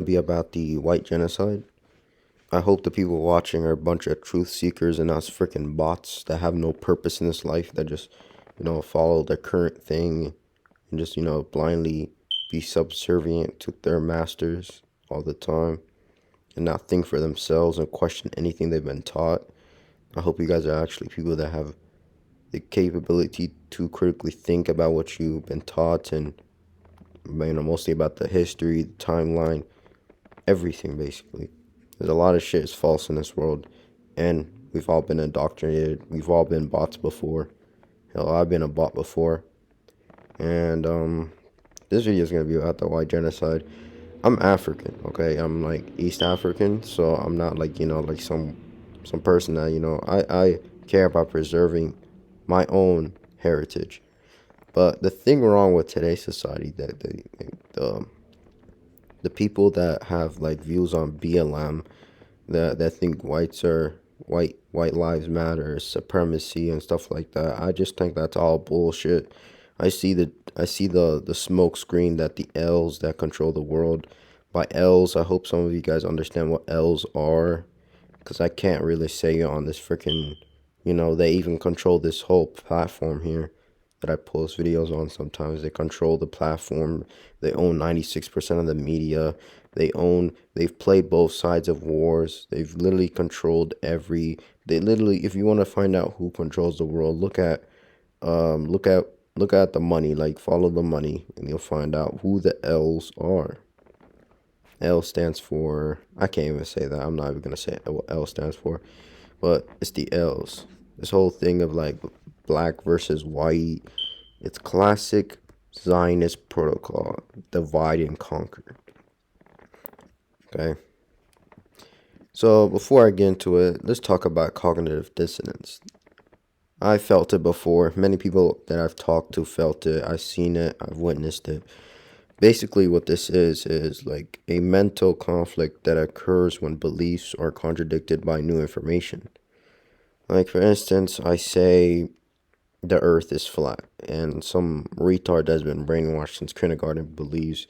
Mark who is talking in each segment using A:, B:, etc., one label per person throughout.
A: be about the white genocide. I hope the people watching are a bunch of truth seekers and not freaking bots that have no purpose in this life, that just, follow their current thing and just, blindly be subservient to their masters all the time and not think for themselves and question anything they've been taught. I hope you guys are actually people that have the capability to critically think about what you've been taught, and mostly about the history, the timeline, everything basically. There's a lot of shit is false in this world, and we've all been indoctrinated. We've all been bots before. Hell, I've been a bot before. And this video is gonna be about the white genocide. I'm African, okay? I'm like East African, so I'm not like like some person that I care about preserving my own heritage. But the thing wrong with today's society, that the people that have like views on BLM, that think white lives matter, supremacy and stuff like that, I just think that's all bullshit. I see the smoke screen that the L's that control the world. By L's, I hope some of you guys understand what L's are, because I can't really say it on this freaking, they even control this whole platform here that I post videos on sometimes. They control the platform. They own 96% of the media. They've played both sides of wars. They've literally controlled if you want to find out who controls the world, look at the money, like follow the money, and you'll find out who the L's are. L stands for, I can't even say that. I'm not even going to say what L stands for, but it's the L's. This whole thing of like black versus white, it's classic Zionist protocol, divide and conquer. Okay. So before I get into it, let's talk about cognitive dissonance. I felt it before. Many people that I've talked to felt it. I've seen it. I've witnessed it. Basically, what this is like a mental conflict that occurs when beliefs are contradicted by new information. Like, for instance, I say the earth is flat, and some retard that's been brainwashed since kindergarten believes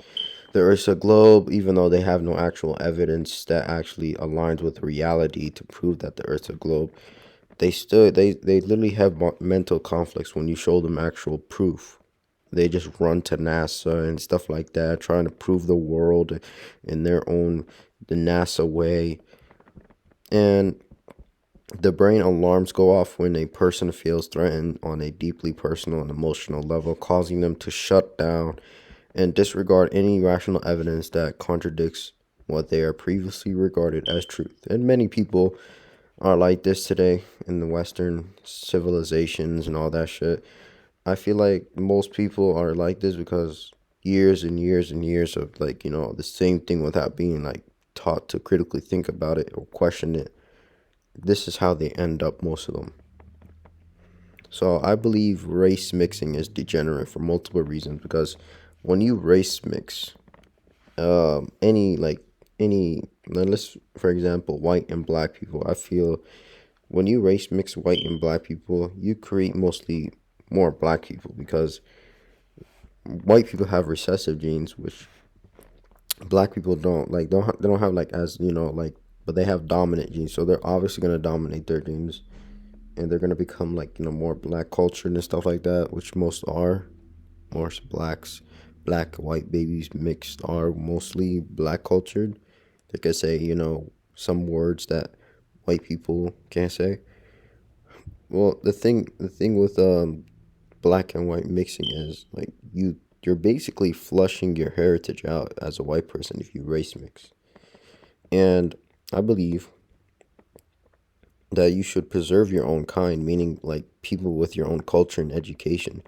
A: the earth's a globe, even though they have no actual evidence that actually aligns with reality to prove that the earth's a globe. They literally have mental conflicts when you show them actual proof. They just run to NASA and stuff like that, trying to prove the world in the NASA way. And the brain alarms go off when a person feels threatened on a deeply personal and emotional level, causing them to shut down and disregard any rational evidence that contradicts what they are previously regarded as truth. And many people are like this today in the Western civilizations and all that shit. I feel like most people are like this because years and years and years of like, the same thing without being like taught to critically think about it or question it. This is how they end up, most of them. So I believe race mixing is degenerate for multiple reasons, because when you race mix, let's, for example, white and black people, I feel when you race mix white and black people, you create mostly more black people, because white people have recessive genes, which black people don't. Like, they don't have like, as like, but they have dominant genes, so they're obviously going to dominate their genes, and they're going to become like, more black cultured and stuff like that, which most are. Most black white babies mixed are mostly black cultured. They could say some words that white people can't say. Well, the thing with black and white mixing is like you're basically flushing your heritage out as a white person if you race mix. And I believe that you should preserve your own kind, meaning like people with your own culture and education.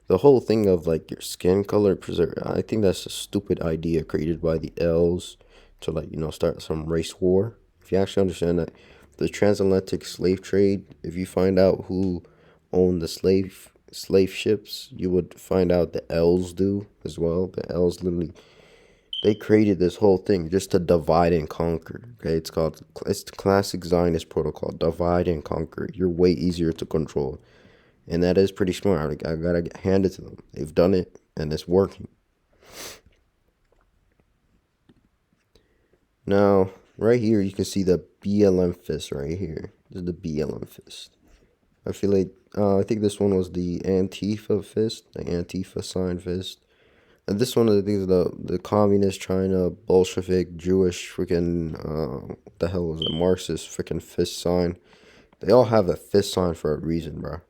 A: The whole thing of like your skin color preserve, I think that's a stupid idea created by the L's to like start some race war. If you actually understand that the transatlantic slave trade, if you find out who owned the slave ships, you would find out the L's do as well. The L's literally, they created this whole thing just to divide and conquer. Okay, it's classic Zionist protocol, divide and conquer. You're way easier to control, and that is pretty smart. I gotta hand it to them. They've done it, and it's working. Now, right here, you can see the BLM fist right here. This is the BLM fist. I feel like, I think this one was the Antifa fist, the Antifa sign fist. And this one, I think, is the communist, China, Bolshevik, Jewish, freaking, what the hell was it, Marxist freaking fist sign. They all have a fist sign for a reason, bro.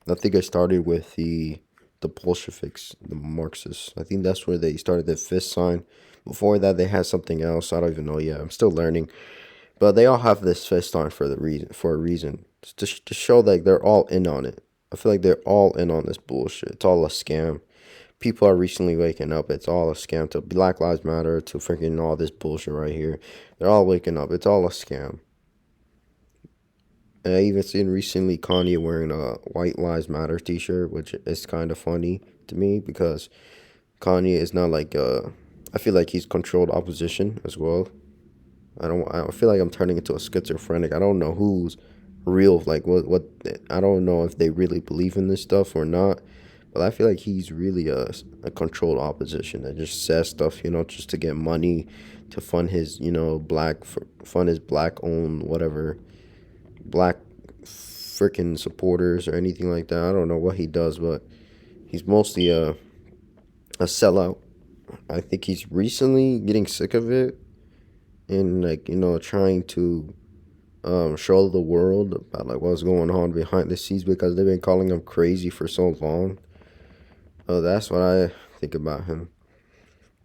A: I think it started with the Bolsheviks, the Marxists. I think that's where they started the fist sign. Before that, they had something else. I don't even know yet. I'm still learning. But they all have this fist sign for a reason. To show that they're all in on it. I feel like they're all in on this bullshit. It's all a scam. People are recently waking up. It's all a scam. To Black Lives Matter, to freaking all this bullshit right here. They're all waking up. It's all a scam. And I even seen recently Kanye wearing a White Lives Matter T-shirt, which is kind of funny to me because Kanye is not like I feel like he's controlled opposition as well. I feel like I'm turning into a schizophrenic. I don't know who's real, like what I don't know if they really believe in this stuff or not. But I feel like he's really a controlled opposition that just says stuff, just to get money, to fund his, fund his black owned whatever, black freaking supporters or anything like that. I don't know what he does, but he's mostly a sellout. I think he's recently getting sick of it and like trying to show the world about like what's going on behind the scenes because they've been calling him crazy for so long. That's what I think about him.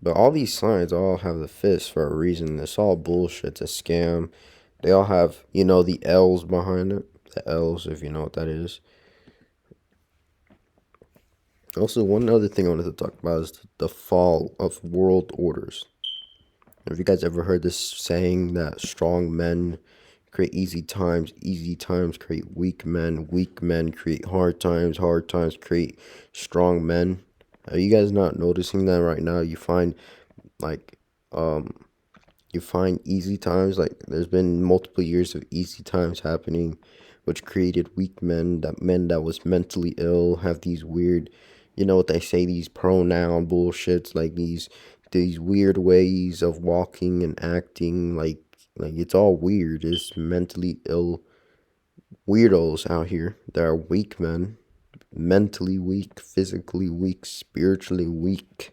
A: But all these signs all have the fist for a reason. It's all bullshit. It's a scam. They all have the L's behind it. The L's, if you know what that is. Also, one other thing I wanted to talk about is the fall of world orders. Have you guys ever heard this saying that strong men create easy times create weak men create hard times create strong men? Are you guys not noticing that right now? Like, um, you find easy times, like there's been multiple years of easy times happening, which created weak men that was mentally ill have these weird, what they say, these pronoun bullshits, like these weird ways of walking and acting, like it's all weird. It's mentally ill weirdos out here. There are weak men, mentally weak, physically weak, spiritually weak.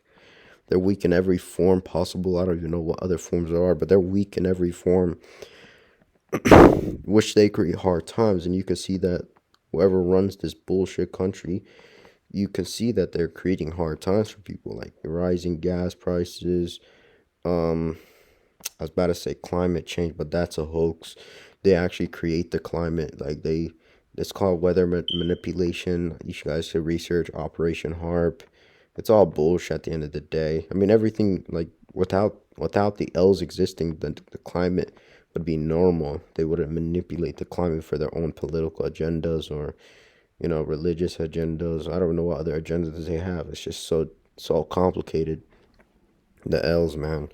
A: They're weak in every form possible. I don't even know what other forms there are, but they're weak in every form, which they create hard times. And you can see that whoever runs this bullshit country, you can see that they're creating hard times for people, like rising gas prices. Um, I was about to say climate change, but that's a hoax. They actually create the climate, it's called weather manipulation. You guys should research Operation Harp. It's all bullshit at the end of the day. I mean, everything, like without the L's existing, the climate would be normal. They wouldn't manipulate the climate for their own political agendas or religious agendas. I don't know what other agendas they have. It's just so complicated. The L's, man.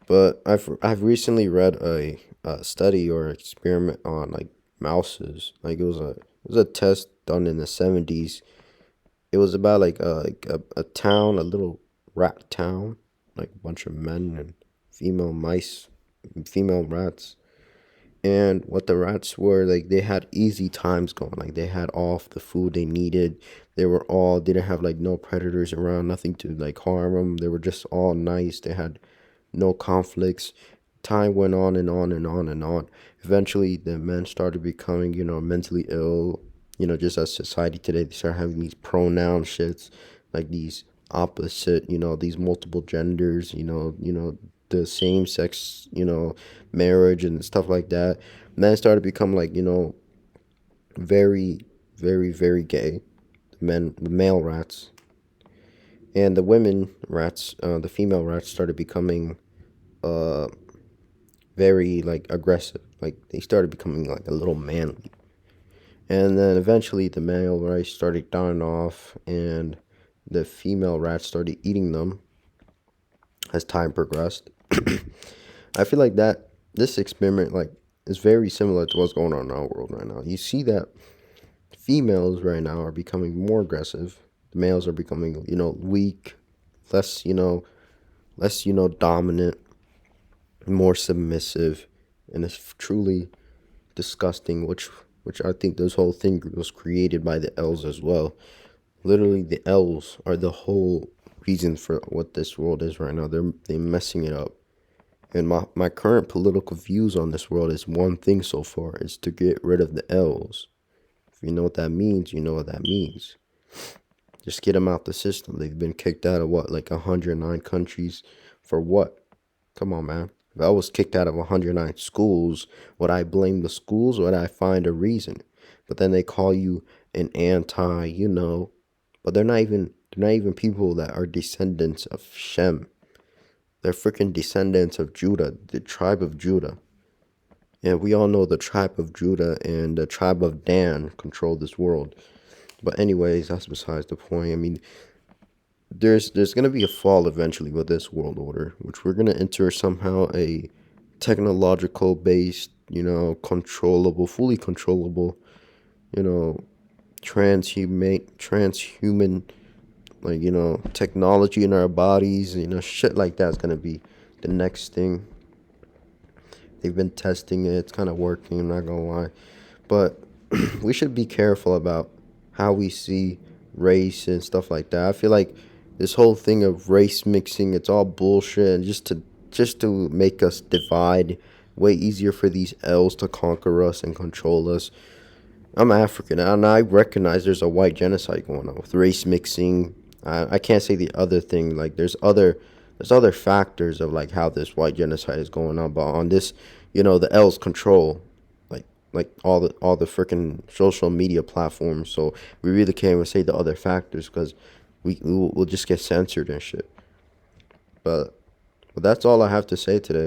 A: But I've recently read a study or experiment on like mouses. Like it was a test done in the 70s. It was about a town, a little rat town, like a bunch of men and female mice, female rats. And what the rats were, like, they had easy times going. Like they had all the food they needed. Didn't have like no predators around, nothing to like harm them. They were just all nice. They had no conflicts. Time went on and on and on and on. Eventually, the men started becoming, mentally ill. Just as society today, they start having these pronoun shits, like these opposite, these multiple genders, the same sex, marriage and stuff like that. Men started become like, very, very, very gay. The male rats, and the women rats, the female rats started becoming uh very like aggressive. Like they started becoming like a little manly. And then eventually the male rats started dying off and the female rats started eating them as time progressed. I feel like that this experiment like is very similar to what's going on in our world right now. You see that females right now are becoming more aggressive. The males are becoming, weak, less, less, dominant. more submissive, and it's truly disgusting. Which I think this whole thing was created by the L's as well. Literally, the L's are the whole reason for what this world is right now. They're messing it up. And my current political views on this world is one thing so far, is to get rid of the L's. If you know what that means, you know what that means. Just get them out the system. They've been kicked out of what, like 109 countries for what? Come on, man. If I was kicked out of 109 schools, would I blame the schools or would I find a reason? But then they call you an anti, but they're not even people that are descendants of Shem. They're freaking descendants of Judah, the tribe of Judah. And we all know the tribe of Judah and the tribe of Dan control this world. But anyways, that's besides the point. I mean, there's gonna be a fall eventually with this world order, which we're gonna enter somehow a technological based, fully controllable, you know, transhuman, like, technology in our bodies, shit like that's gonna be the next thing. They've been testing it. It's kind of working, I'm not gonna lie. But we should be careful about how we see race and stuff like that. I feel like this whole thing of race mixing, it's all bullshit, and just to make us divide, way easier for these L's to conquer us and control us. I'm African, and I recognize there's a white genocide going on with race mixing. I can't say the other thing. Like there's other factors of like how this white genocide is going on, but on this, the L's control, like all the freaking social media platforms. So we really can't even say the other factors because we'll just get censored and shit. But that's all I have to say today.